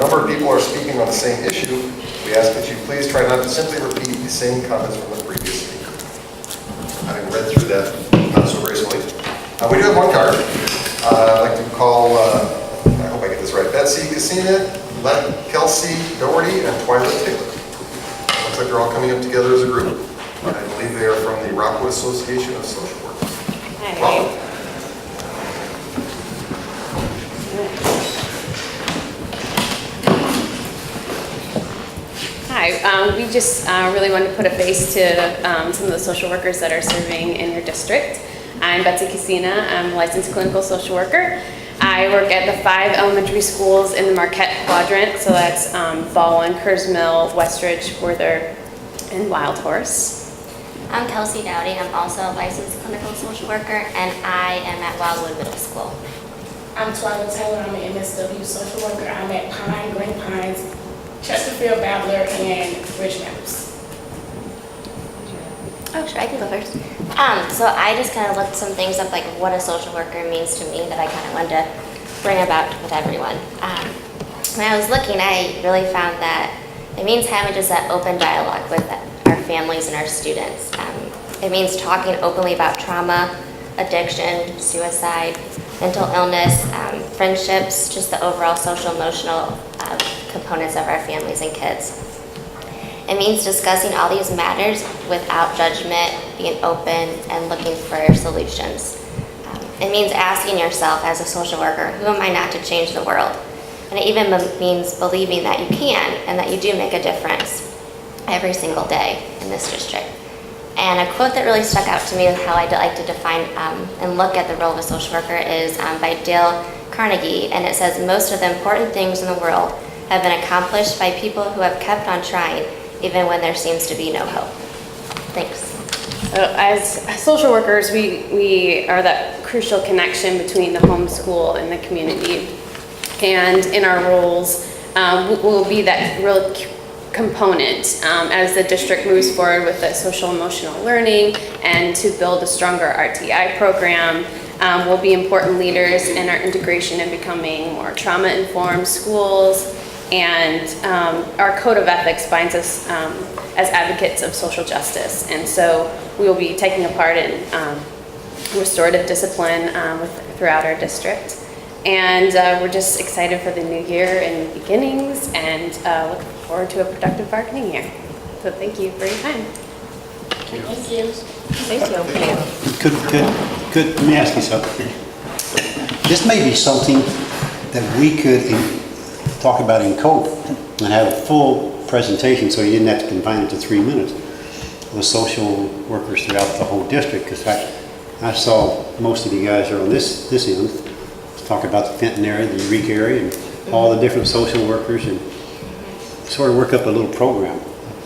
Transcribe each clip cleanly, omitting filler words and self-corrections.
number of people are speaking on the same issue, we ask that you please try not to simply repeat the same comments from the previous speaker. Having read through that not so gracefully, we do have one card. I'd like to call, I hope I get this right, Betsy Cassina, Kelsey Doherty, and Twyla Taylor. Looks like they're all coming up together as a group. I believe they are from the Rockwood Association of Social Workers. Welcome. Hi, we just really wanted to put a face to some of the social workers that are serving in your district. I'm Betsy Cassina. I'm a licensed clinical social worker. I work at the 5 elementary schools in the Marquette quadrant, so that's Baldwin, Kerrs Mill, Westridge, Werther, and Wild Horse. I'm Kelsey Dowdy. I'm also a licensed clinical social worker, and I am at Wildwood Middle School. I'm Twyla Taylor. I'm an MSW social worker. I'm at Pine, Green Pines, Chesterfield, Babbler, and Ridge Meadows. Oh, sure, I can go first. So I just kind of looked some things up, like what a social worker means to me, that I kind of wanted to bring about with everyone. When I was looking, I really found that it means having just that open dialogue with our families and our students. It means talking openly about trauma, addiction, suicide, mental illness, friendships, just the overall social emotional components of our families and kids. It means discussing all these matters without judgment, being open, and looking for solutions. It means asking yourself as a social worker, who am I not to change the world? And it even means believing that you can and that you do make a difference every single day in this district. And a quote that really stuck out to me with how I like to define and look at the role of a social worker is by Dale Carnegie, and it says, most of the important things in the world have been accomplished by people who have kept on trying, even when there seems to be no hope. Thanks. So as social workers, we are that crucial connection between the home school and the community. And in our roles, we'll be that real component as the district moves forward with the social emotional learning and to build a stronger RTI program. We'll be important leaders in our integration and becoming more trauma-informed schools. And our code of ethics binds us as advocates of social justice. And so we will be taking a part in restorative discipline throughout our district. And we're just excited for the new year and beginnings, and look forward to a productive bargaining year. So thank you for your time. Thank you. Thank you. Could let me ask you something. This may be something that we could talk about in code and have a full presentation, so you didn't have to confine it to 3 minutes, with social workers throughout the whole district. Because I saw most of you guys are on this end. Talk about the Fenton area, the Eureka area, and all the different social workers, and sort of work up a little program,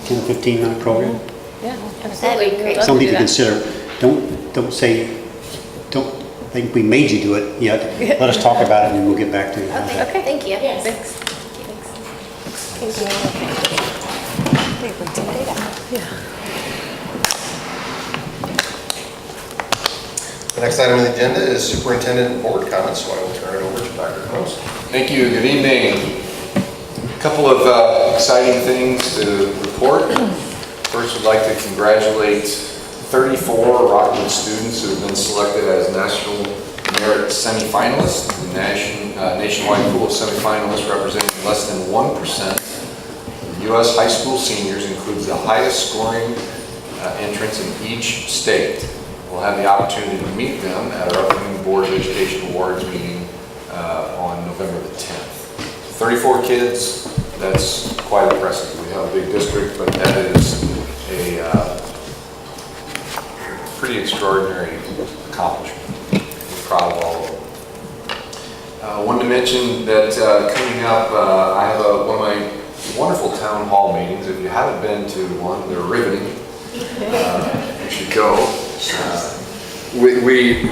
10 or 15 minute program. Yeah, absolutely. Something to consider. Don't think we made you do it yet. Let us talk about it, and then we'll get back to you. Okay, thank you. Yes. Thanks. The next item on the agenda is Superintendent Board Comments, so I will turn it over to Dr. Knows. Thank you. Good evening. A couple of exciting things to report. First, we'd like to congratulate 34 Rockwood students who have been selected as National Merit Semifinalists. The nationwide pool of semifinalists representing less than 1% of U.S. high school seniors includes the highest scoring entrants in each state. We'll have the opportunity to meet them at our upcoming Board of Education Awards meeting on November the 10th. 34 kids, that's quite impressive. We have a big district, but that is a pretty extraordinary accomplishment. We're proud of all of them. I wanted to mention that coming up, I have one of my wonderful town hall meetings. If you haven't been to one, they're riveting. You should go. We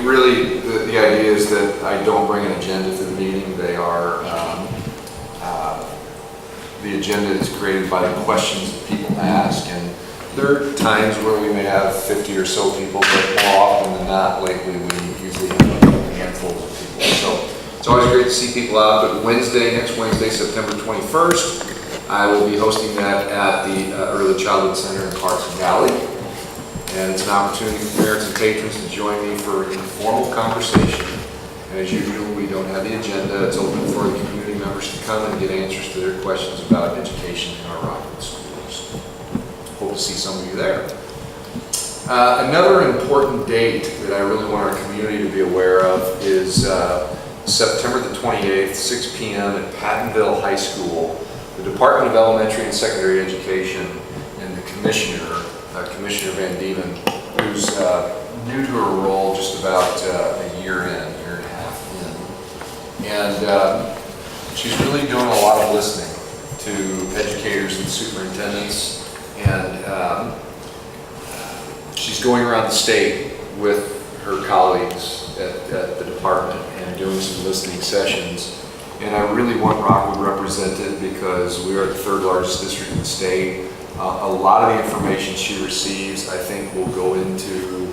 really, the idea is that I don't bring an agenda to the meeting. They are, the agenda is created by the questions that people ask, and there are times where we may have 50 or so people, but more often than not, lately we usually have a handful of people. So It's always great to see people out, but next Wednesday, September 21st, I will be hosting that at the Early Childhood Center in Clarkson Valley. And it's an opportunity for parents and patrons to join me for an informal conversation. And as usual, we don't have the agenda. It's open for the community members to come and get answers to their questions about education in our Rockwood schools. Hope to see some of you there. Another important date that I really want our community to be aware of is September the 28th, 6 p.m. at Pattonville High School. The Department of Elementary and Secondary Education and the Commissioner, Commissioner Van Diemen, who's new to her role just about a year and a half in. And she's really doing a lot of listening to educators and superintendents. And she's going around the state with her colleagues at the department and doing some listening sessions. And I really want Rockwood represented because we are the third largest district in the state. A lot of the information she receives, I think, will go into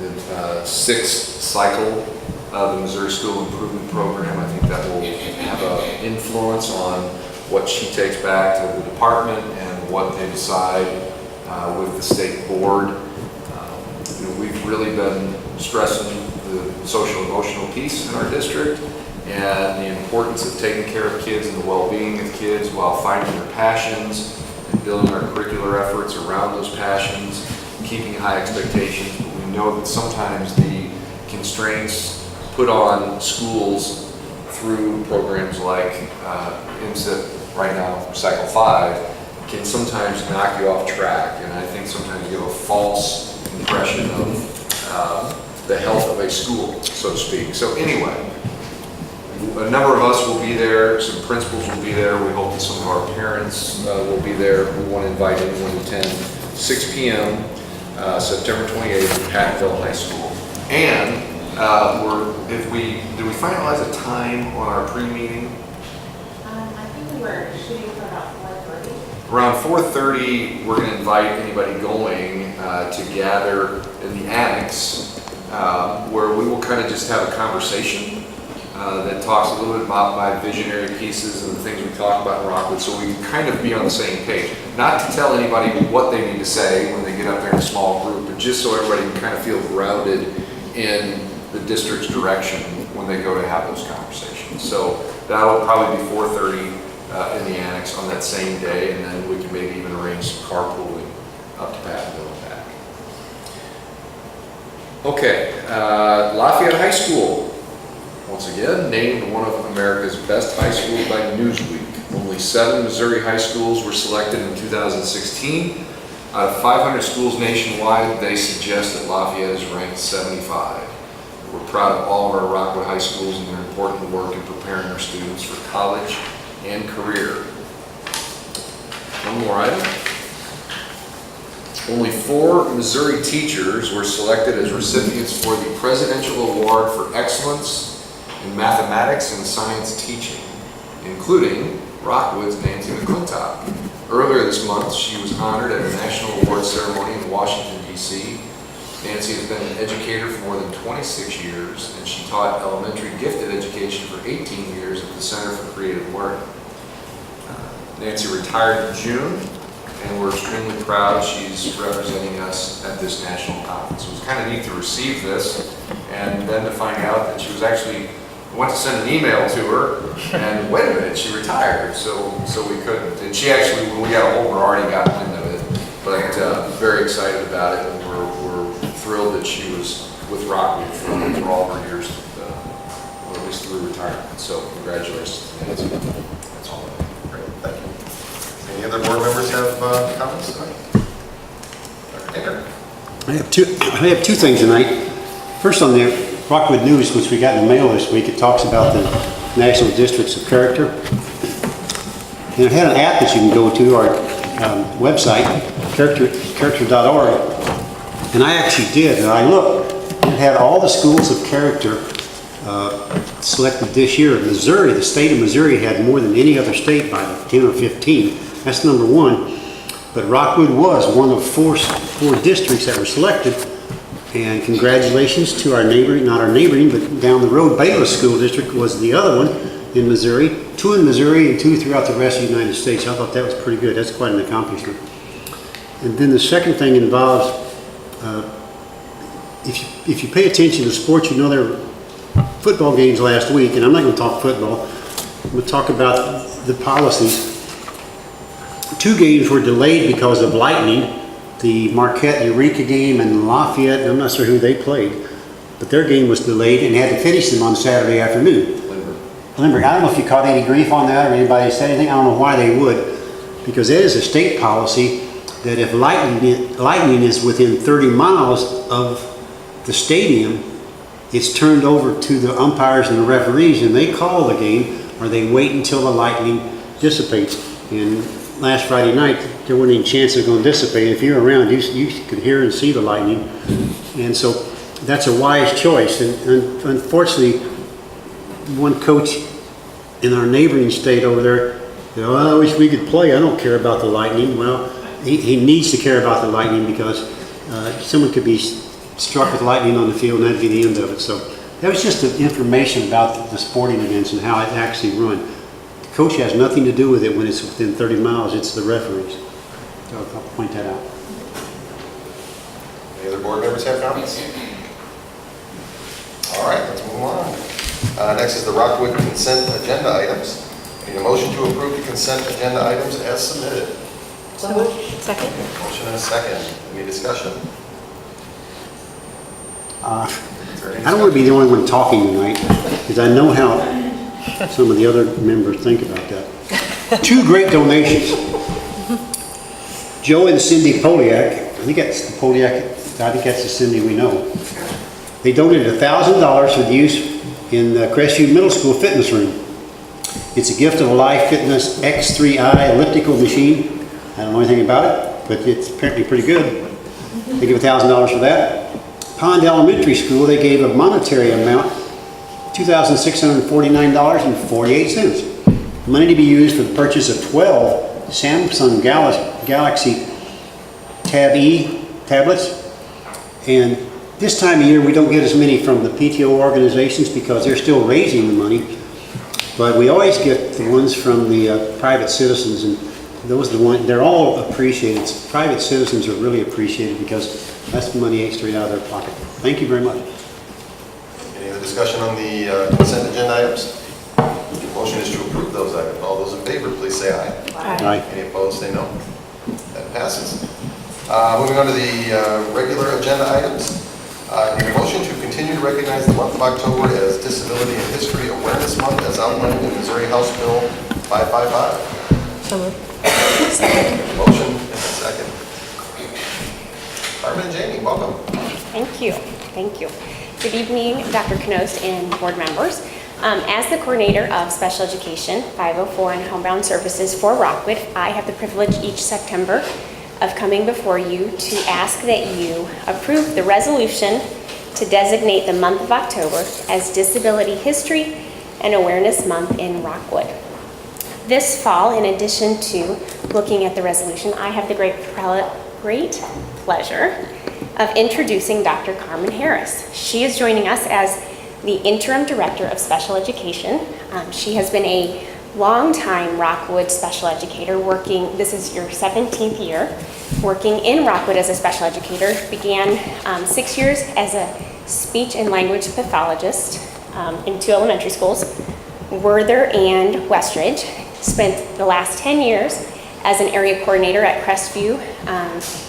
the sixth cycle of the Missouri School Improvement Program. I think that will have an influence on what she takes back to the department and what they decide with the state board. We've really been stressing the social emotional piece in our district and the importance of taking care of kids and the well-being of kids while finding their passions and building our curricular efforts around those passions, keeping high expectations. But we know that sometimes the constraints put on schools through programs like MSIP right now, Cycle 5, can sometimes knock you off track. And I think sometimes you give a false impression of the health of a school, so to speak. So anyway, a number of us will be there, some principals will be there, we hope that some of our parents will be there. We want to invite anyone to attend 6 p.m. September 28th at Pattonville High School. And did we finalize a time on our pre-meeting? I think we were shooting for about 4:30. Around 4:30, we're going to invite anybody going to gather in the annex where we will kind of just have a conversation that talks a little bit about my visionary pieces and the things we talk about in Rockwood, so we can kind of be on the same page. Not to tell anybody what they need to say when they get up there in a small group, but just so everybody can kind of feel grounded in the district's direction when they go to have those conversations. So that will probably be 4:30 in the annex on that same day, and then we can maybe even arrange some carpooling up to Pattonville and back. Okay, Lafayette High School. Once again, named one of America's best high schools by Newsweek. Only 7 Missouri high schools were selected in 2016. Out of 500 schools nationwide, they suggest that Lafayette is ranked 75. We're proud of all of our Rockwood high schools and their important work in preparing our students for college and career. One more item. Only 4 Missouri teachers were selected as recipients for the Presidential Award for Excellence in Mathematics and Science Teaching, including Rockwood's Nancy McClintock. Earlier this month, she was honored at a national award ceremony in Washington, D.C. Nancy has been an educator for more than 26 years, and she taught elementary gifted education for 18 years at the Center for Creative Learning. Nancy retired in June, and we're extremely proud she's representing us at this national conference. It was kind of neat to receive this, and then to find out that she was actually, I went to send an email to her, and wait a minute, she retired, so we couldn't. And she actually, when we got a hold of her, already got wind of it, but very excited about it, and we're thrilled that she was with Rockwood for all of her years, or at least through retirement. So congratulations to Nancy. That's all. Great, thank you. Any other board members have comments tonight? Dr. I have two things tonight. First, on the Rockwood News, which we got in the mail this week, it talks about the National Districts of Character. And it had an app that you can go to, our website, character.org. And I actually did, and I looked. It had all the schools of character selected this year. Missouri, the state of Missouri, had more than any other state by 10 or 15. That's number 1. But Rockwood was one of four districts that were selected. And congratulations to our neighboring, not our neighboring, but down the road, Baylor School District was the other one in Missouri. 2 in Missouri and 2 throughout the rest of the United States. I thought that was pretty good. That's quite an accomplishment. And then the second thing involves, if you pay attention to sports, you know there were football games last week, and I'm not going to talk football. I'm going to talk about the policies. 2 games were delayed because of lightning. The Marquette Eureka game and Lafayette, I'm not sure who they played, but their game was delayed and had to finish them on Saturday afternoon. Limerick, I don't know if you caught any grief on that or anybody said anything. I don't know why they would, because that is a state policy that if lightning is within 30 miles of the stadium, it's turned over to the umpires and the referees, and they call the game or they wait until the lightning dissipates. And last Friday night, there wasn't any chance it was going to dissipate. If you're around, you could hear and see the lightning. And so that's a wise choice. And unfortunately, one coach in our neighboring state over there said, "Oh, I wish we could play. I don't care about the lightning." Well, he needs to care about the lightning because someone could be struck with lightning on the field and that'd be the end of it. So that was just the information about the sporting events and how it actually run. The coach has nothing to do with it when it's within 30 miles. It's the referees. So I'll point that out. Any other board members have comments? All right, let's move on. Next is the Rockwood consent agenda items. Need a motion to approve the consent agenda items as submitted. Second. Motion and a second. Any discussion? Is there any I don't want to be the only one talking tonight because I know how some of the other members think about that. 2 great donations. Joe and Cindy Poliak, I think that's the Poliak, I think that's the Cindy we know. They donated $1,000 for the use in the Crestview Middle School fitness room. It's a gift of a Life Fitness X3i elliptical machine. I don't know anything about it, but it's apparently pretty good. They give $1,000 for that. Pond Elementary School, they gave a monetary amount, $2,649.48. Money to be used for the purchase of 12 Samsung Galaxy Tab E tablets. And this time of year, we don't get as many from the PTO organizations because they're still raising the money. But we always get the ones from the private citizens, and those are the ones, they're all appreciated. Private citizens are really appreciated because that's money ate straight out of their pocket. Thank you very much. Any other discussion on the consent agenda items? Motion is to approve those items. All those in favor, please say aye. Aye. Any opposed, say no. That passes. Moving on to the regular agenda items. Need a motion to continue to recognize the month of October as Disability and History Awareness Month as outlined in Missouri House Bill 555. So moved. Motion and a second. Carmen and Jamie, welcome. Thank you. Thank you. Good evening, Dr. Knost and board members. As the coordinator of special education, 504 and homebound services for Rockwood, I have the privilege each September of coming before you to ask that you approve the resolution to designate the month of October as Disability History and Awareness Month in Rockwood. This fall, in addition to looking at the resolution, I have the great pleasure of introducing Dr. Carmen Harris. She is joining us as the Interim Director of Special Education. She has been a longtime Rockwood special educator working, this is your 17th year, working in Rockwood as a special educator. Began 6 years as a speech and language pathologist in 2 elementary schools, Werther and Westridge. Spent the last 10 years as an area coordinator at Crestview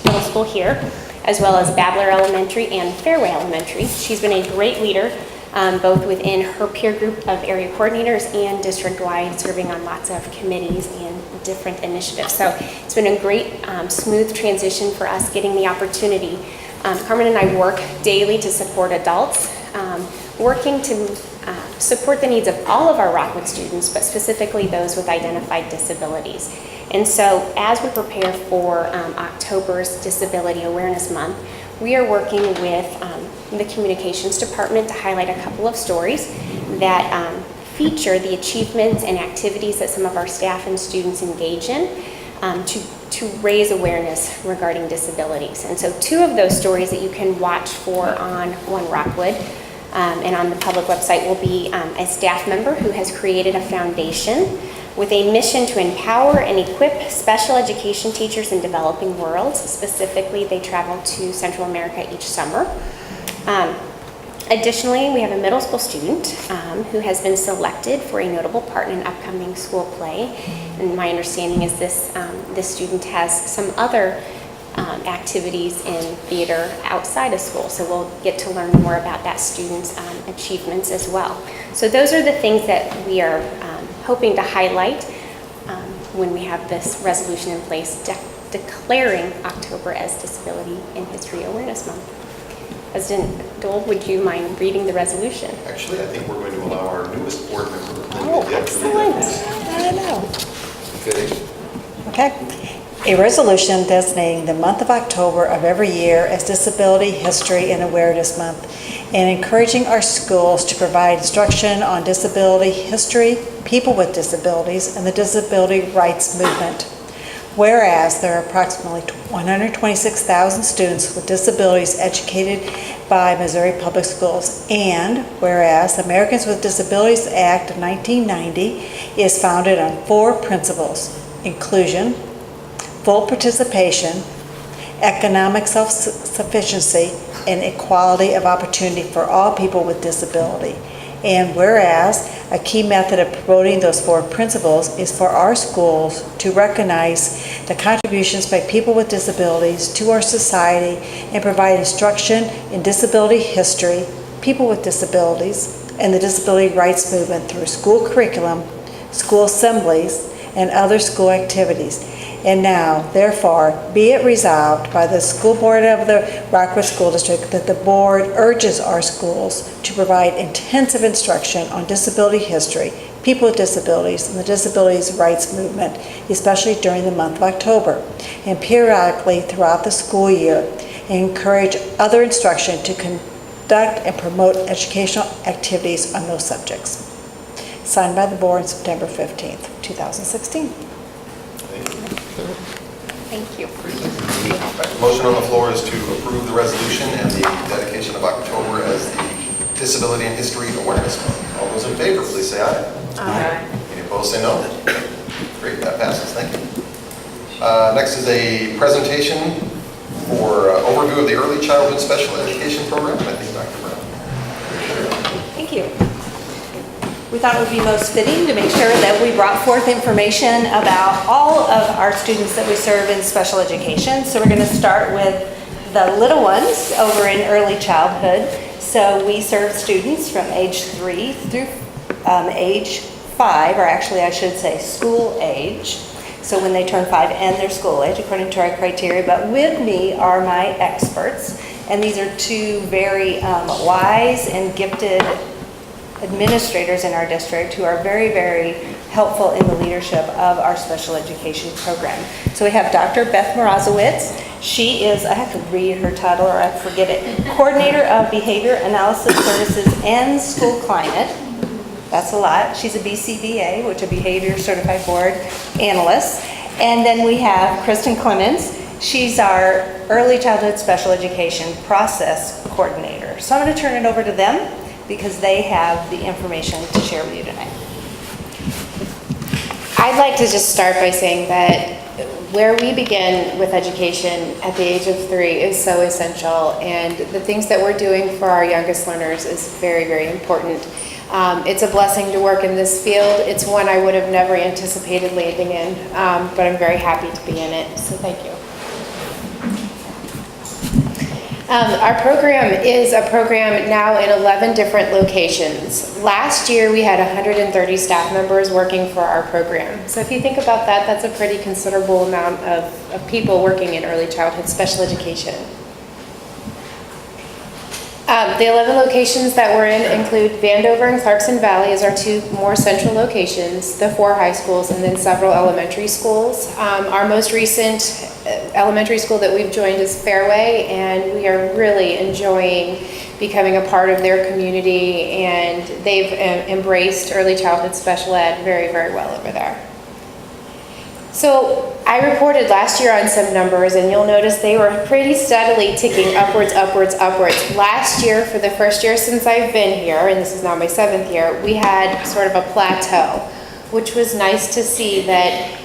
Middle School here, as well as Babler Elementary and Fairway Elementary. She's been a great leader both within her peer group of area coordinators and district-wide, serving on lots of committees and different initiatives. So it's been a great, smooth transition for us getting the opportunity. Carmen and I work daily to support adults, working to support the needs of all of our Rockwood students, but specifically those with identified disabilities. And so as we prepare for October's Disability Awareness Month, we are working with the communications department to highlight a couple of stories that feature the achievements and activities that some of our staff and students engage in. to raise awareness regarding disabilities. And so 2 of those stories that you can watch for on One Rockwood and on the public website will be a staff member who has created a foundation with a mission to empower and equip special education teachers in developing worlds. Specifically, they travel to Central America each summer. Additionally, we have a middle school student who has been selected for a notable part in an upcoming school play. And my understanding is this student has some other activities in theater outside of school. So we'll get to learn more about that student's achievements as well. So those are the things that we are hoping to highlight when we have this resolution in place declaring October as Disability and History Awareness Month. President Dole, would you mind reading the resolution? Actually, I think we're going to allow our newest board member, Linda, Oh, to read excellent. that. I don't know. Fitting. Okay. A resolution designating the month of October of every year as Disability History and Awareness Month, and encouraging our schools to provide instruction on disability history, people with disabilities, and the disability rights movement. Whereas there are approximately 126,000 students with disabilities educated by Missouri Public Schools, and whereas the Americans with Disabilities Act of 1990 is founded on 4 principles: inclusion, full participation, economic self-sufficiency, and equality of opportunity for all people with disability. And whereas a key method of promoting those 4 principles is for our schools to recognize the contributions by people with disabilities to our society and provide instruction in disability history, people with disabilities, and the disability rights movement through school curriculum, school assemblies, and other school activities. And now, therefore, be it resolved by the school board of the Rockwood School District that the board urges our schools to provide intensive instruction on disability history, people with disabilities, and the disabilities rights movement, especially during the month of October, and periodically throughout the school year, and encourage other instruction to conduct and promote educational activities on those subjects. Signed by the board on September 15th, 2016. Thank you. Right, the motion on the floor is to approve the resolution and the dedication of October as the Disability and History Awareness Month. All those in favor, please say aye. Aye. Any opposed, say no. Great, that passes. Thank you. Next is a presentation for overview of the Early Childhood Special Education Program. I think Dr. Brown. Thank you. We thought it would be most fitting to make sure that we brought forth information about all of our students that we serve in special education. So we're going to start with the little ones over in early childhood. So we serve students from age 3 through age 5, or actually I should say school age. So when they turn 5 and their school age, according to our criteria. But with me are my experts. And these are 2 very wise and gifted administrators in our district who are very, very helpful in the leadership of our special education program. So we have Dr. Beth Morazowitz. She is, I have to read her title or I forget it, Coordinator of Behavior Analysis Services and School Climate. That's a lot. She's a BCBA, which is a Behavior Certified Board Analyst. And then we have Kristen Clemens. She's our Early Childhood Special Education Process Coordinator. So I'm going to turn it over to them, because they have the information to share with you tonight. I'd like to just start by saying that where we begin with education at the age of 3 is so essential, and the things that we're doing for our youngest learners is very, very important. It's a blessing to work in this field. It's one I would have never anticipated landing in, but I'm very happy to be in it, so thank you. Our program is a program now in 11 different locations. Last year we had 130 staff members working for our program. So if you think about that, that's a pretty considerable amount of people working in early childhood special education. The 11 locations that we're in include Vandover and Clarkson Valley as our 2 more central locations, the 4 high schools, and then several elementary schools. Our most recent elementary school that we've joined is Fairway, and we are really enjoying becoming a part of their community, and they've embraced early childhood special ed very, very well over there. So I reported last year on some numbers, and you'll notice they were pretty steadily ticking upwards, upwards, upwards. Last year, for the first year since I've been here, and this is now my 7th year, we had sort of a plateau, which was nice to see that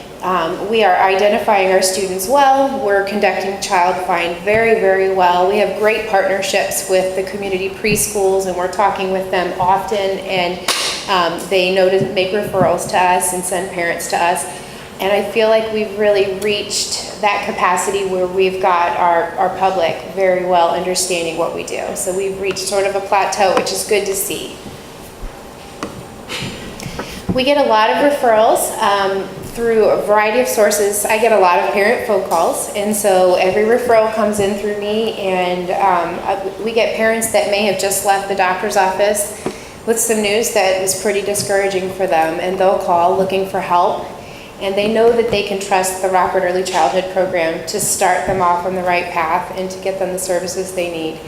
we are identifying our students well. We're conducting child find very, very well. We have great partnerships with the community preschools, and we're talking with them often, and they know to make referrals to us and send parents to us. And I feel like we've really reached that capacity where we've got our public very well understanding what we do. So we've reached sort of a plateau, which is good to see. We get a lot of referrals through a variety of sources. I get a lot of parent phone calls, and so every referral comes in through me, and we get parents that may have just left the doctor's office with some news that is pretty discouraging for them, and they'll call looking for help. And they know that they can trust the Rockwood Early Childhood Program to start them off on the right path and to get them the services they need.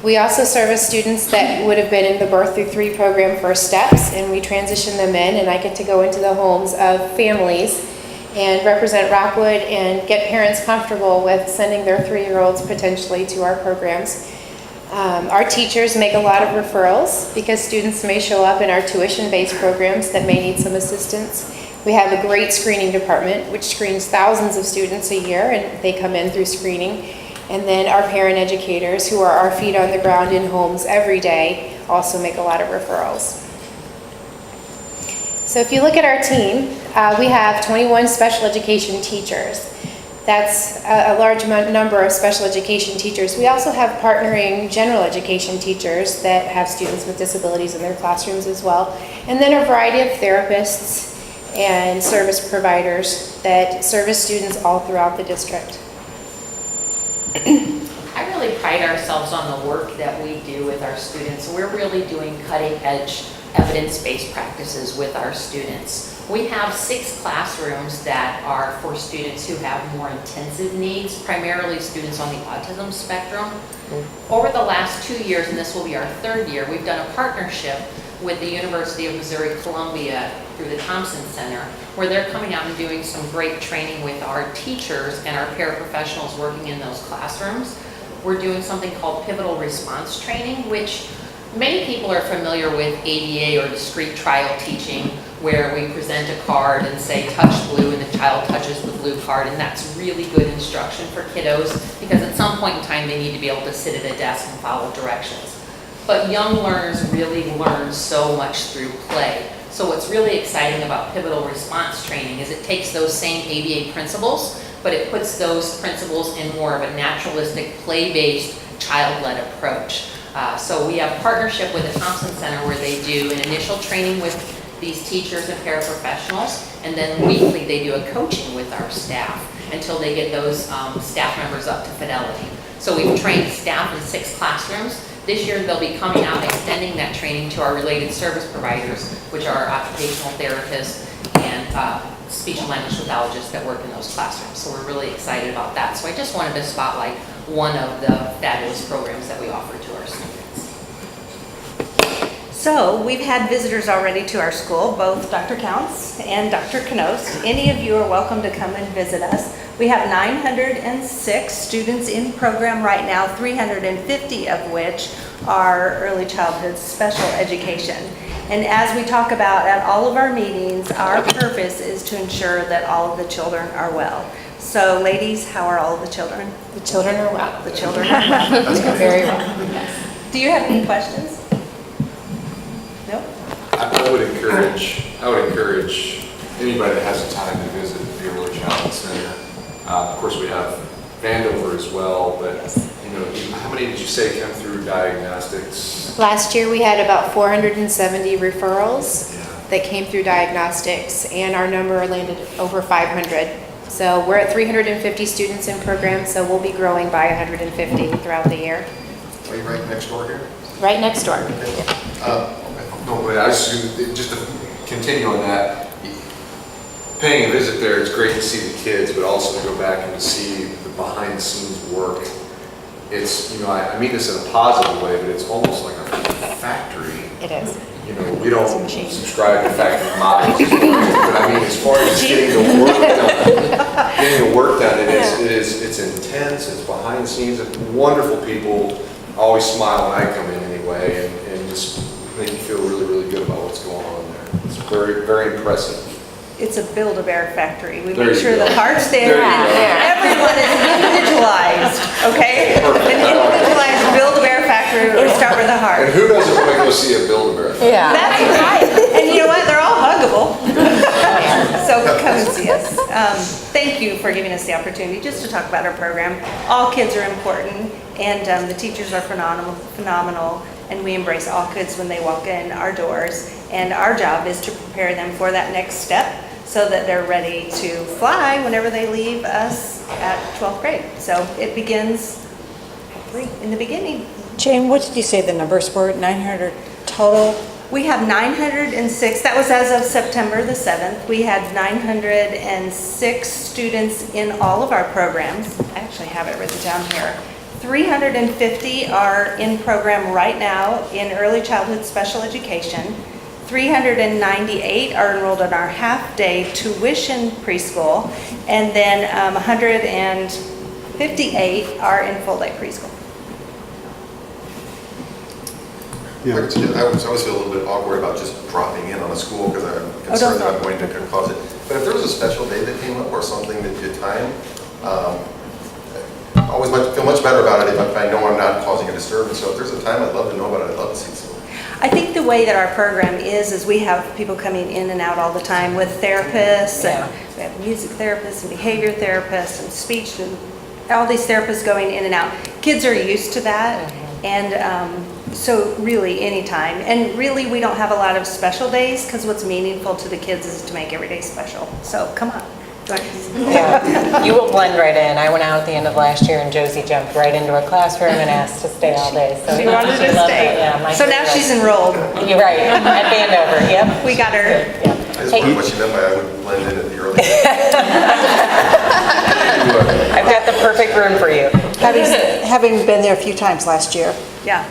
We also service students that would have been in the Birth Through 3 program First Steps, and we transition them in, and I get to go into the homes of families and represent Rockwood and get parents comfortable with sending their 3-year-olds potentially to our programs. Our teachers make a lot of referrals because students may show up in our tuition-based programs that may need some assistance. We have a great screening department which screens thousands of students a year, and they come in through screening. And then our parent educators, who are our feet on the ground in homes every day, also make a lot of referrals. So if you look at our team, we have 21 special education teachers. That's a large number of special education teachers. We also have partnering general education teachers that have students with disabilities in their classrooms as well. And then a variety of therapists and service providers that service students all throughout the district. I really pride ourselves on the work that we do with our students. We're really doing cutting-edge evidence-based practices with our students. We have 6 classrooms that are for students who have more intensive needs, primarily students on the autism spectrum. Over the last 2 years, and this will be our 3rd year, we've done a partnership with the University of Missouri-Columbia through the Thompson Center, where they're coming out and doing some great training with our teachers and our paraprofessionals working in those classrooms. We're doing something called pivotal response training, which many people are familiar with ADA or discrete trial teaching, where we present a card and say touch blue, and the child touches the blue card, and that's really good instruction for kiddos because at some point in time they need to be able to sit at a desk and follow directions. But young learners really learn so much through play. So what's really exciting about pivotal response training is it takes those same ABA principles, but it puts those principles in more of a naturalistic, play-based, child-led approach. So we have a partnership with the Thompson Center where they do an initial training with these teachers and paraprofessionals, and then weekly they do a coaching with our staff until they get those staff members up to fidelity. So we've trained staff in 6 classrooms. This year they'll be coming out and extending that training to our related service providers, which are occupational therapists and speech and language pathologists that work in those classrooms. So we're really excited about that. So I just wanted to spotlight one of the fabulous programs that we offer to our students. So we've had visitors already to our school, both Dr. Counts and Dr. Knos. Any of you are welcome to come and visit us. We have 906 students in program right now, 350 of which are early childhood special education. And as we talk about at all of our meetings, our purpose is to ensure that all of the children are well. So ladies, how are all of the children? The children are well. The children are well. Very well. Yes. Do you have any questions? No? I would encourage anybody that has the time to visit the Early Childhood Center. Of course, we have Vandover as well, but you know, how many did you say come through diagnostics? Last year we had about 470 referrals that came through diagnostics, and our number landed over 500. So we're at 350 students in program, so we'll be growing by 150 throughout the year. Are you right next door here? Right next door. No, but I was just to continue on that. Paying a visit there, it's great to see the kids, but also to go back and to see the behind-the-scenes work. It's, you know, I mean this in a positive way, but it's almost like a factory. It is. you know, we don't subscribe to factory models, but I mean, as far as getting the work done, it's intense, it's behind the scenes, it's wonderful people, always smile when I come in anyway, and just make you feel really, really good about what's going on there. It's very, very impressive. It's a Build-A-Bear factory. We There make you sure go. the parts there, There you and go. everyone is individualized, okay? An individualized Build-A-Bear factory, we start with the And heart. who doesn't want to go see a Build-A-Bear? Yeah. That's right. And you know what? They're all huggable. So come and see us. Thank you for giving us the opportunity just to talk about our program. All kids are important, and the teachers are phenomenal, and we embrace all kids when they walk in our doors. And our job is to prepare them for that next step so that they're ready to fly whenever they leave us at 12th grade. So it begins hopefully in the beginning. Jane, what did you say the numbers were? 900 total? We have 906, that was as of September the 7th. We had 906 students in all of our programs. I actually have it written down here. 350 are in program right now in early childhood special education. 398 are enrolled in our half-day tuition preschool, and then 158 are in full-day preschool. I always feel a little bit awkward about just dropping in on a school because I'm concerned that I'm going to cause it. But if there was a special day that came up or something that you time, I always feel much better about it if I know I'm not causing a disturbance. So if there's a time I'd love to know about it, I'd love to see some. I think the way that our program is we have people coming in and out all the time with therapists, and we have music therapists and behavior therapists and speech, and all these therapists going in and out. Kids are used to that, and so really anytime. And really we don't have a lot of special days because what's meaningful to the kids is to make every day special. So come on. Yeah, you will blend right in. I went out at the end of last year and Josie jumped right into a classroom and asked to stay all day. So She wanted to loved stay. it. Yeah, my So now favorite. she's enrolled. You're right, at Vandover, yep. We got her. Yeah. I just Hey, wondered what she meant by I would blend in at the early. I've got the perfect room for you. Having been there a few times last year, Yeah.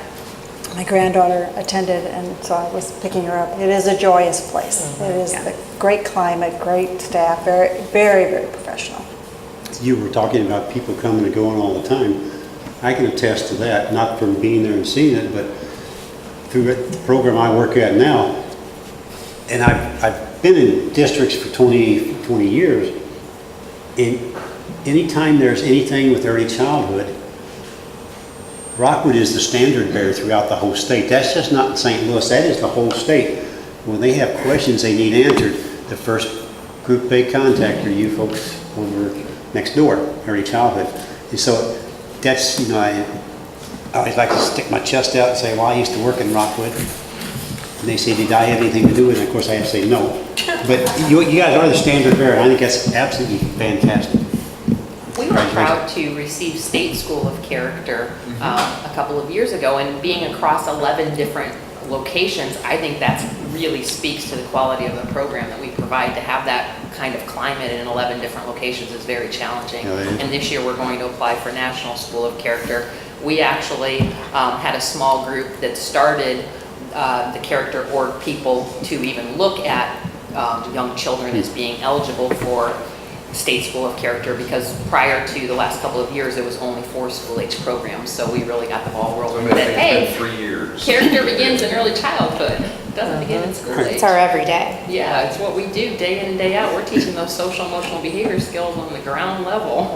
my granddaughter attended, and so I was picking her up. It is a joyous place. It is a great climate, great staff, very, very, very professional. You were talking about people coming and going all the time. I can attest to that, not from being there and seeing it, but through the program I work at now. And I've been in districts for 20 years. And anytime there's anything with early childhood, Rockwood is the standard bearer throughout the whole state. That's just not in St. Louis, that is the whole state. When they have questions they need answered, the first group they contact are you folks over next door, early childhood. And so that's, you know, I always like to stick my chest out and say, well, I used to work in Rockwood. And they say, did I have anything to do with it? And of course I have to say no. But you guys are the standard bearer, and I think that's absolutely fantastic. We were proud to receive State School of Character a couple of years ago, and being across 11 different locations, I think that really speaks to the quality of the program that we provide. To have that kind of climate in 11 different locations is very challenging. Yeah, it is. And this year we're going to apply for National School of Character. We actually had a small group that started the character org people to even look at young children as being eligible for State School of Character, because prior to the last couple of years, there was only 4 school-age programs, so we really got the ball rolling I that, think hey, it's been 3 years. character begins in early childhood, it doesn't begin in school age. It's our everyday. Yeah, it's what we do day in and day out. We're teaching those social emotional behavior skills on the ground level.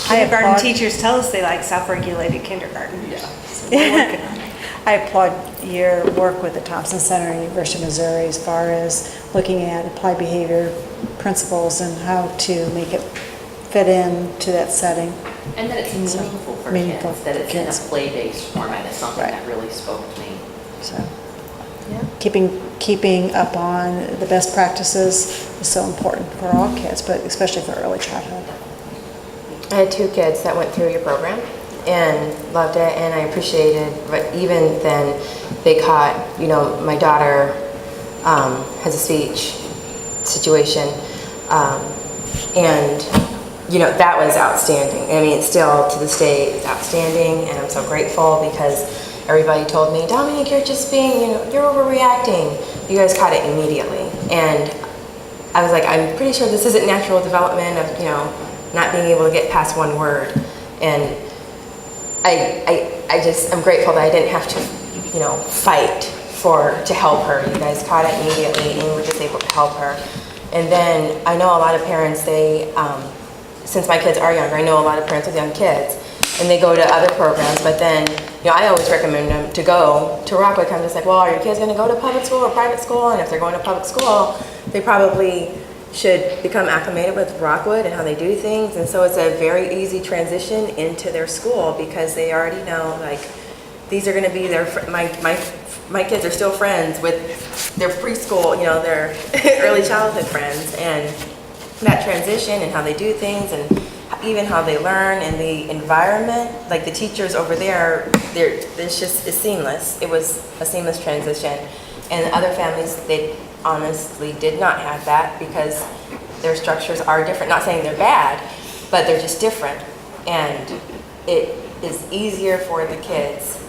Kindergarten applaud- teachers tell us they like self-regulated kindergarten. Yeah. So we're working on it. I applaud your work with the Thompson Center and University of Missouri as far as looking at applied behavior principles and how to make it fit in to that setting. And that it's meaningful for Meaningful kids, that it's in kids. a play-based format is something Right. that really spoke to me. So, keeping up on the best practices is so important for all kids, but especially for early childhood. I had 2 kids that went through your program and loved it, and I appreciated, but even then they caught, you know, my daughter has a speech situation, and you know, that was outstanding. I mean, it's still to this day it's outstanding, and I'm so grateful because everybody told me, Dominic, you're just being, you're overreacting. You guys caught it immediately. And I was like, I'm pretty sure this isn't natural development of, not being able to get past one word. And I'm grateful that I didn't have to, fight to help her. You guys caught it immediately and were just able to help her. And then I know a lot of parents, since my kids are younger, I know a lot of parents with young kids, and they go to other programs, but then, I always recommend them to go to Rockwood. I'm just like, well, are your kids going to go to public school or private school? And if they're going to public school, they probably should become acclimated with Rockwood and how they do things. And so it's a very easy transition into their school because they already know, like, these are going to be my kids are still friends with their preschool, their early childhood friends, and that transition and how they do things and even how they learn and the environment, like the teachers over there, it's seamless. It was a seamless transition. And other families, they honestly did not have that because their structures are different. Not saying they're bad, but they're just different. And it is easier for the kids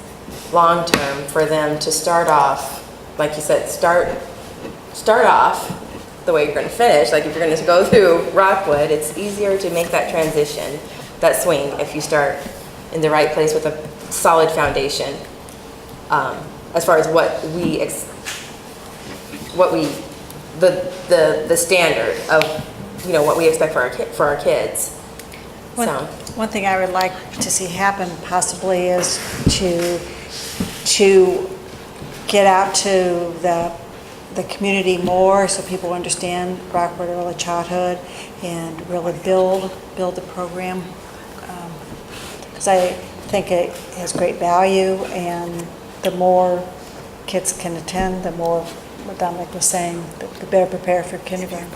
long term for them to start off, like you said, start off the way you're going to finish. Like if you're going to go through Rockwood, it's easier to make that transition, that swing, if you start in the right place with a solid foundation. As far as the standard of what we expect for our kids. One thing I would like to see happen possibly is to get out to the community more so people understand Rockwood early childhood and really build the program, because I think it has great value, and the more kids can attend, the more, what Dominic was saying, the better prepared for kindergarten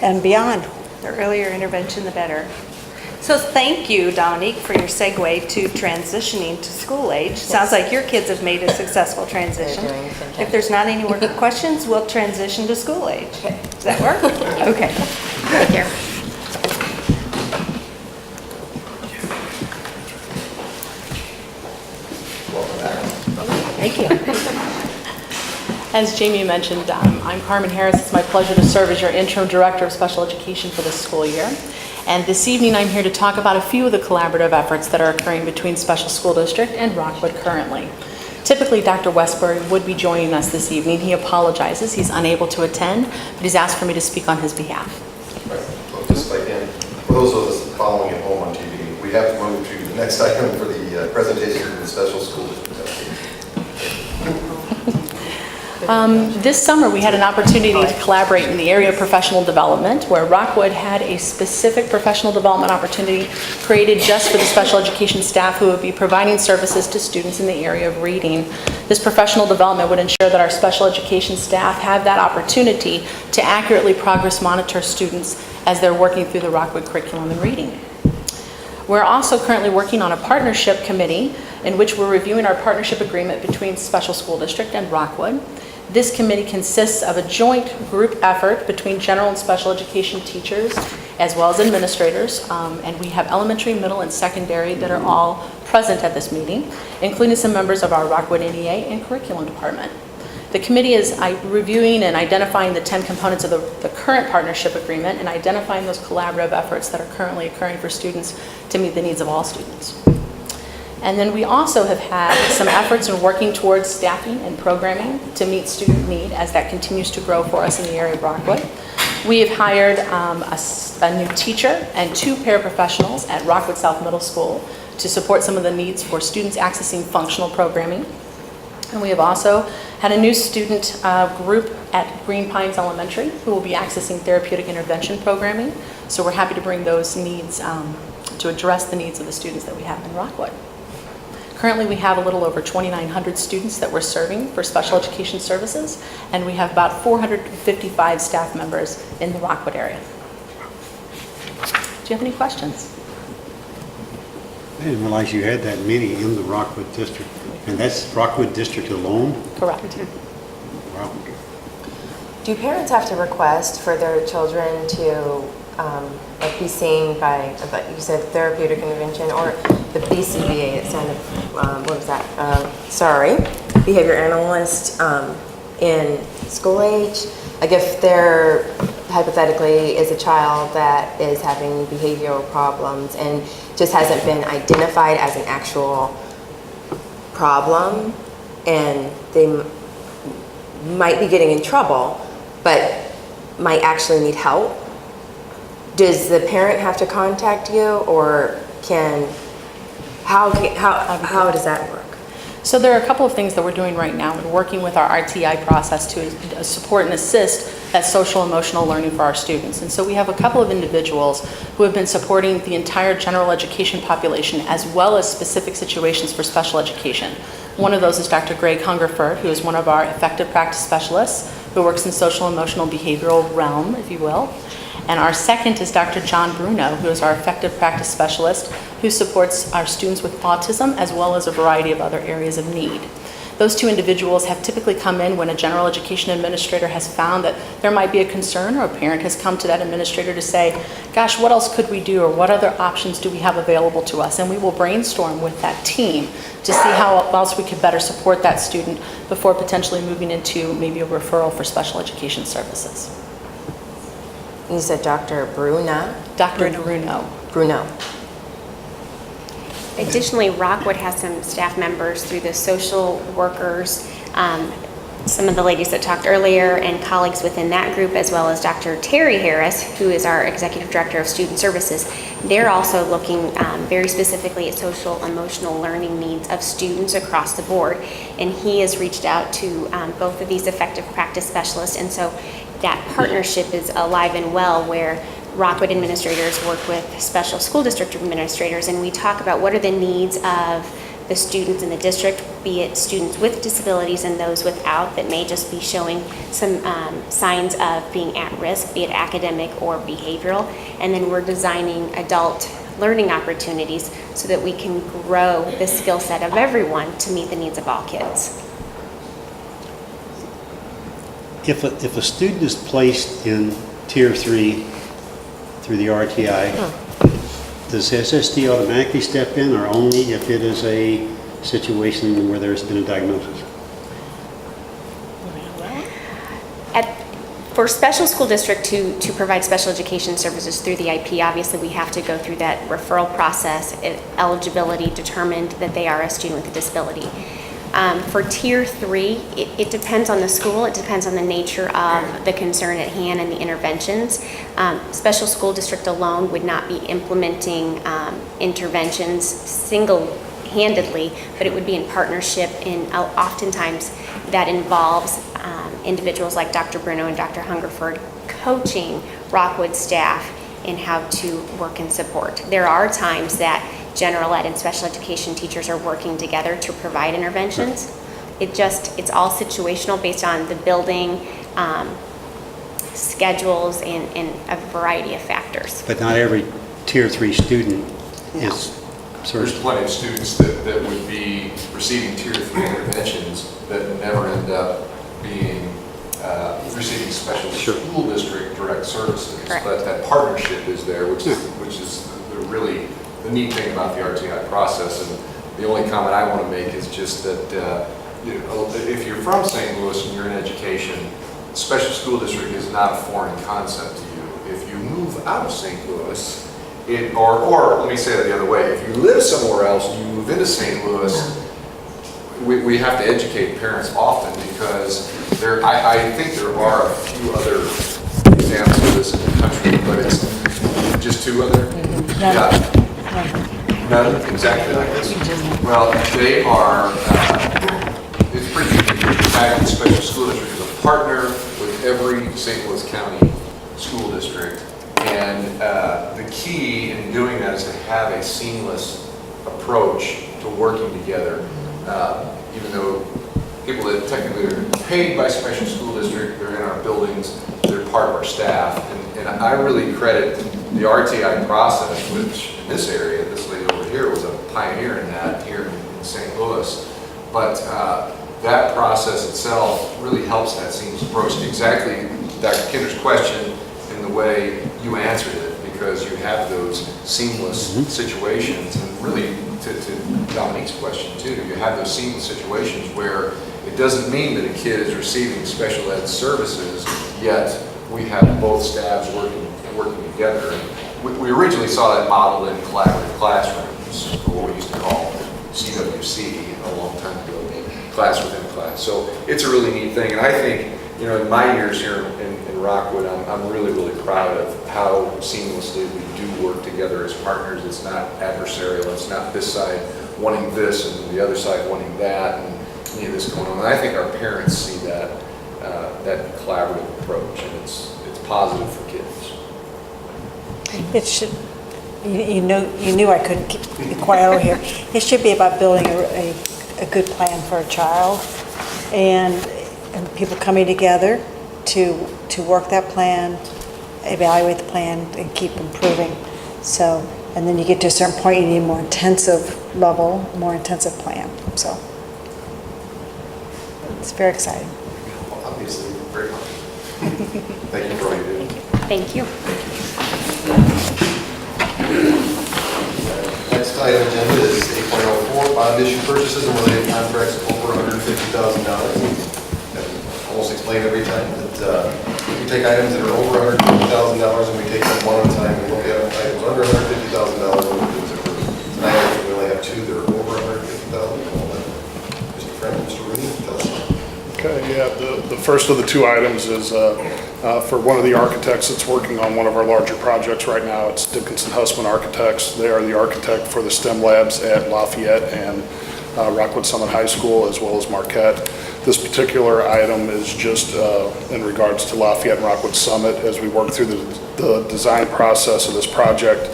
and beyond. The earlier intervention, the better. So thank you, Dominique, for your segue to transitioning to school age. Sounds like your kids have made a successful transition. If there's not any more questions, we'll transition to school age. Okay. Does that work? Okay. Take care. Welcome back. Thank you. As Jamie mentioned, I'm Carmen Harris. It's my pleasure to serve as your interim director of special education for this school year. And this evening, I'm here to talk about a few of the collaborative efforts that are occurring between Special School District and Rockwood currently. Typically, Dr. Westbury would be joining us this evening. He apologizes. He's unable to attend, but he's asked for me to speak on his behalf. Right. So just like him, for those of us following at home on TV, we have to move to the next item for the presentation of the Special School District. This summer, we had an opportunity to collaborate in the area of professional development, where Rockwood had a specific professional development opportunity created just for the special education staff who would be providing services to students in the area of reading. This professional development would ensure that our special education staff have that opportunity to accurately progress monitor students as they're working through the Rockwood curriculum in reading. We're also currently working on a partnership committee in which we're reviewing our partnership agreement between Special School District and Rockwood. This committee consists of a joint group effort between general and special education teachers as well as administrators, and we have elementary, middle, and secondary that are all present at this meeting, including some members of our Rockwood NEA and curriculum department. The committee is reviewing and identifying the 10 components of the current partnership agreement and identifying those collaborative efforts that are currently occurring for students to meet the needs of all students. And then we also have had some efforts in working towards staffing and programming to meet student need as that continues to grow for us in the area of Rockwood. We have hired a new teacher and 2 paraprofessionals at Rockwood South Middle School to support some of the needs for students accessing functional programming. And we have also had a new student group at Green Pines Elementary who will be accessing therapeutic intervention programming. So we're happy to bring those needs to address the needs of the students that we have in Rockwood. Currently, we have a little over 2,900 students that we're serving for special education services, and we have about 455 staff members in the Rockwood area. Do you have any questions? I didn't realize you had that many in the Rockwood district. And that's Rockwood district alone? Correct. Wow. Do parents have to request for their children to be seen by, you said therapeutic intervention, or the BCBA, it sounded, what was that? Behavior analyst in school age. Like if there hypothetically is a child that is having behavioral problems and just hasn't been identified as an actual problem, and they might be getting in trouble, but might actually need help. Does the parent have to contact you, or how does that work? So there are a couple of things that we're doing right now. We're working with our RTI process to support and assist that social emotional learning for our students. And so we have a couple of individuals who have been supporting the entire general education population as well as specific situations for special education. One of those is Dr. Greg Hungerford, who is one of our effective practice specialists who works in social emotional behavioral realm, if you will. And our second is Dr. John Bruno, who is our effective practice specialist who supports our students with autism as well as a variety of other areas of need. Those two individuals have typically come in when a general education administrator has found that there might be a concern, or a parent has come to that administrator to say, gosh, what else could we do, or what other options do we have available to us? And we will brainstorm with that team to see how else we could better support that student before potentially moving into maybe a referral for special education services. You said Dr. Bruno? Dr. Bruno. Additionally, Rockwood has some staff members through the social workers, some of the ladies that talked earlier, and colleagues within that group, as well as Dr. Terry Harris, who is our Executive Director of Student Services. They're also looking very specifically at social emotional learning needs of students across the board. And he has reached out to both of these effective practice specialists. And so that partnership is alive and well, where Rockwood administrators work with special school district administrators, and we talk about what are the needs of the students in the district, be it students with disabilities and those without that may just be showing some signs of being at risk, be it academic or behavioral. And then we're designing adult learning opportunities so that we can grow the skill set of everyone to meet the needs of all kids. If a student is placed in Tier 3 through the RTI, does SSD automatically step in, or only if it is a situation where there's been a diagnosis? For special school district to provide special education services through the IP, obviously we have to go through that referral process, eligibility determined that they are a student with a disability. For Tier 3, it depends on the school, it depends on the nature of the concern at hand and the interventions. Special school district alone would not be implementing interventions single-handedly, but it would be in partnership, and oftentimes that involves individuals like Dr. Bruno and Dr. Hungerford coaching Rockwood staff in how to work and support. There are times that general ed and special education teachers are working together to provide interventions. It's all situational based on the building, schedules, and a variety of factors. But not every Tier 3 student is There's plenty of students that would be receiving Tier 3 interventions that never end up being receiving special school district direct services. Correct. But that partnership is there, which is really the neat thing about the RTI process. And the only comment I want to make is just that if you're from St. Louis and you're in education, special school district is not a foreign concept to you. If you move out of St. Louis, or let me say that the other way, if you live somewhere else and you move into St. Louis, we have to educate parents often, because I think there are a few other examples of this in the country, but it's just two other. Yeah. None exactly like this. Well, they are, it's pretty unique. The fact that special school district is a partner with every St. Louis County school district. And the key in doing that is to have a seamless approach to working together. Even though people that technically are paid by special school district, they're in our buildings, they're part of our staff. And I really credit the RTI process, which in this area, this lady over here was a pioneer in that here in St. Louis. But that process itself really helps that seamless approach. Exactly Dr. Kinder's question in the way you answered it, because you you have those seamless situations. And really, to Dominique's question too, you have those seamless situations where it doesn't mean that a kid is receiving special ed services, yet we have both staffs working together. And we originally saw that modeled in collaborative classrooms, or what we used to call CWC a long time ago, class within class. So it's a really neat thing, and I think, you know, in my years here in Rockwood, I'm really, really proud of how seamlessly we do work together as partners. It's not adversarial. It's not this side wanting this and the other side wanting that, and any of this going on. And I think our parents see that collaborative approach, and it's positive for kids. It should, you knew I couldn't keep quiet over here. It should be about building a good plan for a child, and people coming together to work that plan, evaluate the plan, and keep improving. So, and then you get to a certain point, you need a more intensive level, more intensive plan. So, it's very exciting. Well, obviously, very much. Thank you for all you do. Thank you. Next item on the agenda is 8.04, bond issue purchases and related contracts over $150,000. Almost explain every time that we take items that are over $150,000 and we take them one at a time and look at items under $150,000 and things are approved. Tonight we only have two that are over $150,000. Mr. Frank, Mr. Rooney, tell us. Okay, yeah, the first of the two items is for one of the architects that's working on one of our larger projects right now. It's Dickinson Hussman Architects. They are the architect for the STEM labs at Lafayette and Rockwood Summit High School, as well as Marquette. This particular item is just in regards to Lafayette and Rockwood Summit. As we work through the design process of this project,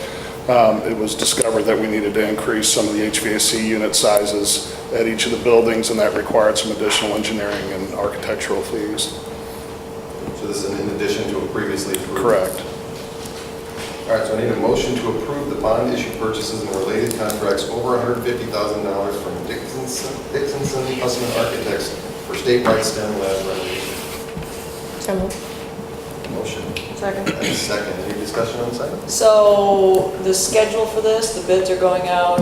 it was discovered that we needed to increase some of the HVAC unit sizes at each of the buildings, and that required some additional engineering and architectural fees. So this is in addition to a previously approved? Correct. All right, so I need a motion to approve the bond issue purchases and related contracts over $150,000 from Dickinson Hussman Architects for statewide STEM lab renovation. So moved. Motion. Second. And a second. Any discussion on the second? So the schedule for this, the bids are going out.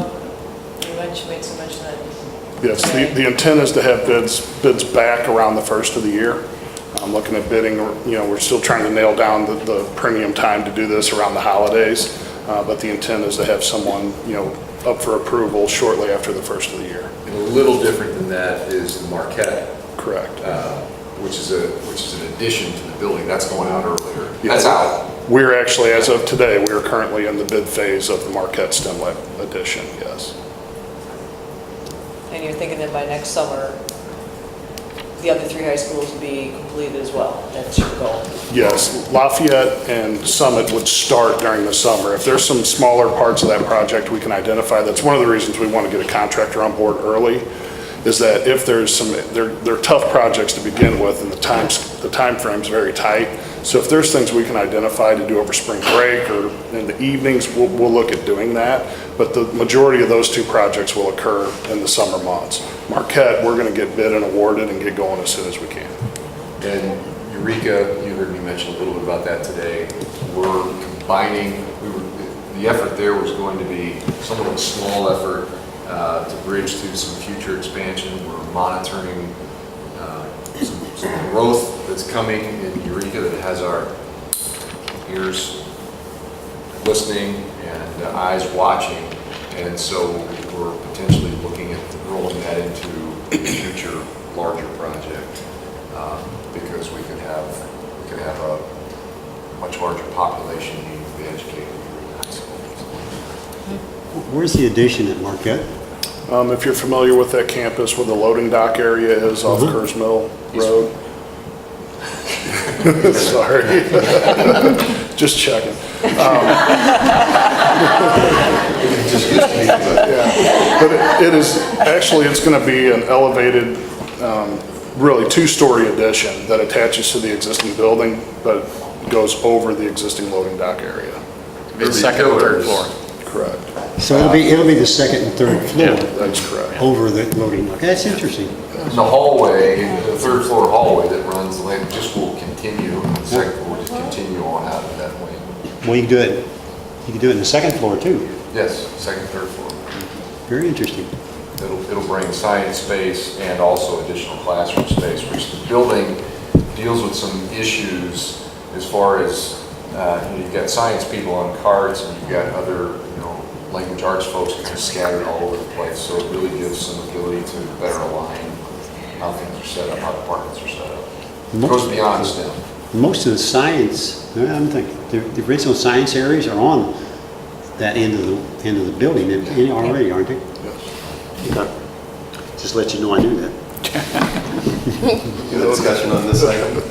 You made some mention that. Yes, the intent is to have bids back around the first of the year. I'm looking at bidding, you know, we're still trying to nail down the premium time to do this around the holidays, but the intent is to have someone, you know, up for approval shortly after the first of the year. And a little different than that is the Marquette. Correct. Which is an addition to the building. That's going out earlier. That's out. We're actually, as of today, we are currently in the bid phase of the Marquette STEM Lab addition, yes. And you're thinking that by next summer, the other three high schools will be completed as well. That's your goal. Yes, Lafayette and Summit would start during the summer. If there's some smaller parts of that project we can identify, that's one of the reasons we want to get a contractor on board early, is that if there's some, they're tough projects to begin with, and the time frame's very tight. So if there's things we can identify to do over spring break or in the evenings, we'll look at doing that. But the majority of those two projects will occur in the summer months. Marquette, we're going to get bid and awarded and get going as soon as we can. And Eureka, you heard me mention a little bit about that today. We're combining, the effort there was going to be somewhat of a small effort to bridge through some future expansion. We're monitoring some growth that's coming in Eureka that has our ears listening and eyes watching. And so we're potentially looking at rolling that into a future larger project because we could have a much larger population needing to be educated in high school. Where's the addition at Marquette? If you're familiar with that campus where the loading dock area is off Kerrs Mill Road. Sorry. Just checking. But it is, actually it's going to be an elevated, really two-story addition that attaches to the existing building, but goes over the existing loading dock area. The second or third floor. Correct. So it'll be the second and third floor. Yeah, that's correct. Over the loading dock. That's interesting. The hallway, the third floor hallway that runs the lane just will continue, and the second floor will just continue on out of that way. Well, you can You can do it in the second floor too. Yes, second, third floor. Very interesting. It'll bring science space and also additional classroom space, which the building deals with some issues as far as, you've got science people on carts and you've got other, language arts folks kind of scattered all over the place. So it really gives some ability to better align how things are set up, how departments are set up. It goes beyond STEM. Most of the science, I'm thinking, the original science areas are on that end of the building already, aren't they? Yes. Okay. Just let you know I knew that. Any discussion on this item?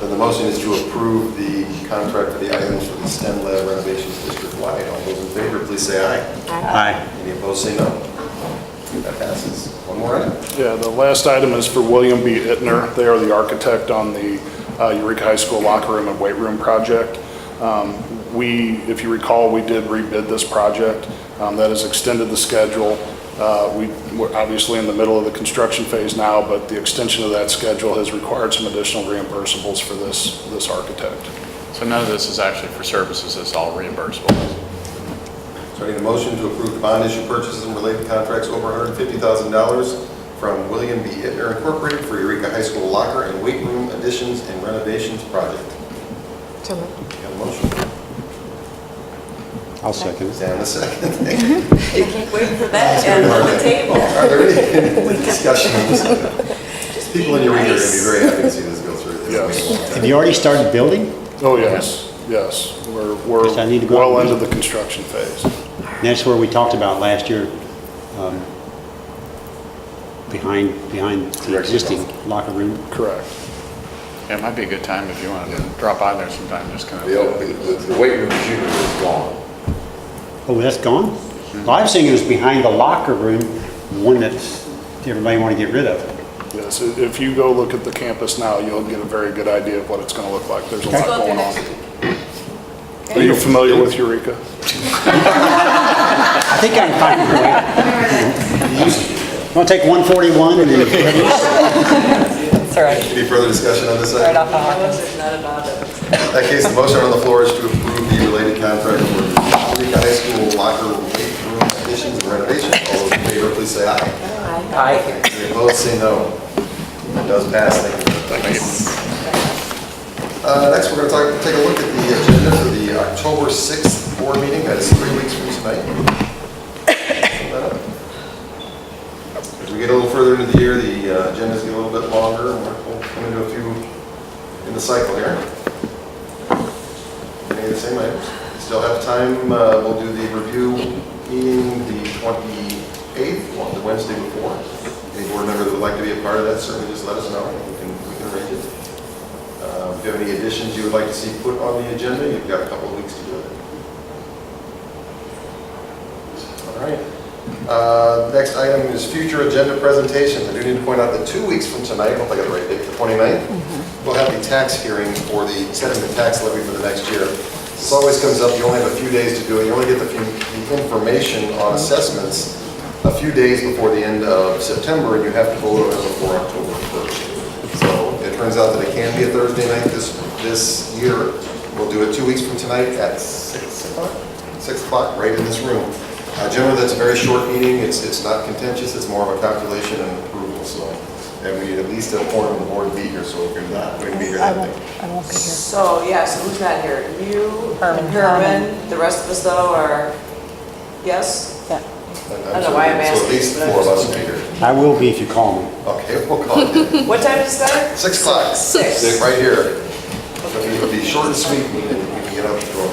Then the motion is to approve the contract for the items for the STEM lab renovations district-wide. All those in favor, please say aye. Aye. Any opposed, say no. That passes. One more item. Yeah, the last item is for William B. Ittner. They are the architect on the Eureka High School locker room and weight room project. If you recall, we did rebid this project. That has extended the schedule. We're obviously in the middle of the construction phase now, but the extension of that schedule has required some additional reimbursables for this architect. So none of this is actually for services, it's all reimbursable. So I need a motion to approve the bond issue purchases and related contracts over $150,000 from William B. Ittner Incorporated for Eureka High School locker and weight room additions and renovations project. So moved. You got a motion? I'll second it. Sam, a second. You keep waiting for that end on the table. Are there any discussion on this item? People in Eureka are going to be very happy to see this go through. Yes. Have you already started building? Oh, yes, yes. We're Guess I need to go well out and into the construction phase. And that's where we talked about last year, behind the existing locker room. Correct. Yeah, it might be a good time if you want to drop by there sometime, just kind The of. weight room unit is gone. Oh, that's gone? Well, I was thinking it was behind the locker room, one that everybody want to get rid of. Yes, if you go look at the campus now, you'll get a very good idea of what it's going to look like. There's a lot going on. Are you familiar with Eureka? I think I'm fine with it. Want to take 141 and then... That's all right. Any further discussion on this item? Right off the hop. Not about it. In that case, the motion on the floor is to approve the related contract for Eureka High School locker room, weight room additions and renovations. All those in favor, please say aye. Aye. Any opposed, say no. It does pass. Thank you. Next, we're going to take a look at the agenda for the October 6th board meeting. That is 3 weeks from tonight. As we get a little further into the year, the agendas get a little bit longer, and we'll come into a few in the cycle here. Any of the same items? Still have time. We'll do the review meeting the 28th, the Wednesday before. Any board member that would like to be a part of that, certainly just let us know. We can arrange it. If you have any additions you would like to see put on the agenda, you've got a couple of weeks to do it. All right. Next item is future agenda presentations. I do need to point out that 2 weeks from tonight, I don't think I got the right date, the 29th, we'll have the tax hearing for setting the tax levy for the next year. This always comes up, you only have a few days to do it. You only get the information on assessments a few days before the end of September, and you have to vote on it before October 1st. So it turns out that it can be a Thursday night this year. We'll do it 2 weeks from tonight at 6 o'clock? 6 o'clock, right in this room. Generally, that's a very short meeting. It's not contentious. It's more of a calculation and approval. So, and we need at least a quorum of the board to be here. So if you're not going to be here that day. I won't be here. So, yeah, so who's not here? You, Herman, the rest of us though are, yes? Yeah. I don't know why I'm asking, So at least but 4 of us will be here. I will be if you call me. Okay, we'll call it. What time does it start? 6 o'clock. 6. Right here. It'll be short and sweet. We can get up and go.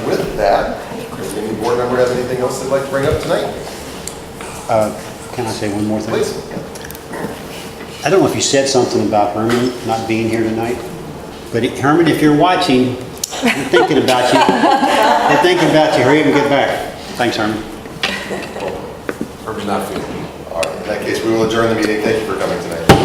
With that, does any board member have anything else they'd like to bring up tonight? Can I say one more thing? Please. I don't know if you said something about Herman not being here tonight, but Herman, if you're watching, they're thinking about you. They're thinking about you. Hurry up and get back. Thanks, Herman. Herman's not feeling it. All right, in that case, we will adjourn the meeting. Thank you for coming tonight.